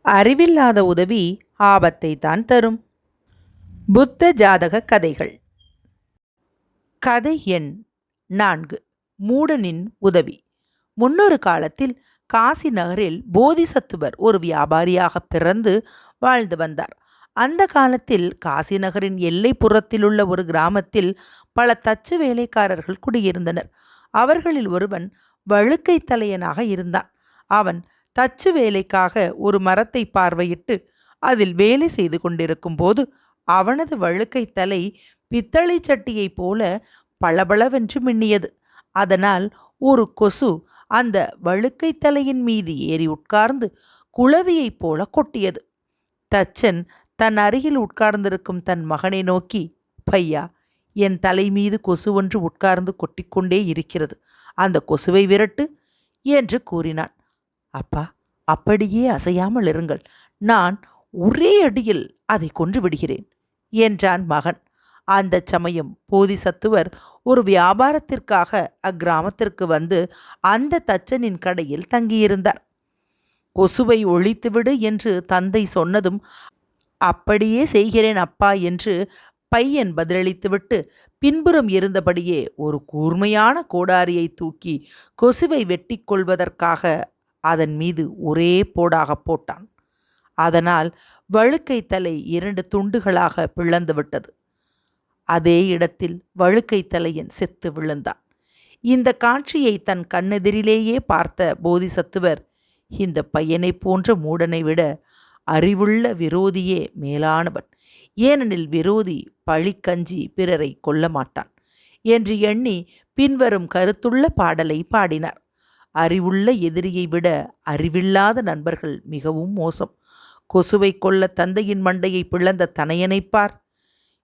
அறிவில்லாத உதவி ஆபத்தை தான் தரும். புத்த ஜாதக கதைகள். கதை எண் 4. மூடனின் உதவி. முன்னொரு காலத்தில் காசி நகரில் போதிசத்துவர் ஒரு வியாபாரியாக பிறந்து வாழ்ந்து வந்தார். அந்த காலத்தில் காசி நகரின் எல்லைப்புறத்திலுள்ள ஒரு கிராமத்தில் பல தச்சு வேலைக்காரர்கள் குடியிருந்தனர். அவர்களில் ஒருவன் வழுக்கை தலையனாக இருந்தான். அவன் தச்சு வேலைக்காக ஒரு மரத்தை பார்வையிட்டு அதில் வேலை செய்து கொண்டிருக்கும் போது அவனது வழுக்கை தலை பித்தளை சட்டியைப் போல பளபளவென்று மின்னியது. அதனால் ஒரு கொசு அந்த வழுக்கை தலையின் மீது ஏறி உட்கார்ந்து குளவியைப் போல கொட்டியது. தச்சன் தன் அருகில் உட்கார்ந்திருக்கும் தன் மகனை நோக்கி, பையா, என் தலை மீது கொசு ஒன்று உட்கார்ந்து கொட்டிக்கொண்டே இருக்கிறது, அந்த கொசுவை விரட்டு என்று கூறினான். அப்பா, அப்படியே அசையாமல் இருங்கள், நான் ஒரே அடியில் அதை கொன்று விடுகிறேன் என்றான் மகன். அந்த சமயம் போதிசத்துவர் ஒரு வியாபாரத்திற்காக அக்கிராமத்திற்கு வந்து அந்த தச்சனின் கடையில் தங்கியிருந்தார். கொசுவை ஒழித்துவிடு என்று தந்தை சொன்னதும், அப்படியே செய்கிறேன் அப்பா என்று பையன் பதிலளித்துவிட்டு பின்புறம் இருந்தபடியே ஒரு கூர்மையான கோடாரியை தூக்கி கொசுவை வெட்டி கொள்வதற்காக அதன் மீது ஒரே போடாக போட்டான். அதனால் வழுக்கை தலை 2 துண்டுகளாக பிளந்து விட்டது. அதே இடத்தில் வழுக்கை தலையன் செத்து விழுந்தான். இந்த காட்சியை தன் கண்ணெதிரிலேயே பார்த்த போதிசத்துவர், இந்த பையனை போன்ற மூடனை விட அறிவுள்ள விரோதியே மேலானவன், ஏனெனில் விரோதி பழிக்கஞ்சி பிறரை கொல்ல மாட்டான் என்று எண்ணி பின்வரும் கருத்துள்ள பாடலை பாடினார். அறிவுள்ள எதிரியை விட அறிவில்லாத நண்பர்கள் மிகவும் மோசம். கொசுவை கொல்ல தந்தையின் மண்டையை பிளந்த தனையனைப் பார்.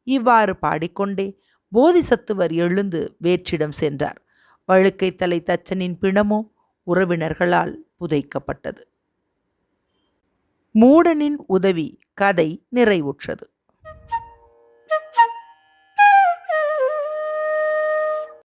இவ்வாறு பாடிக்கொண்டே போதிசத்துவர் எழுந்து வேற்றிடம் சென்றார். வழுக்கை தலை தச்சனின் பிணமோ உறவினர்களால் புதைக்கப்பட்டது. மூடனின் உதவி கதை நிறைவுற்றது.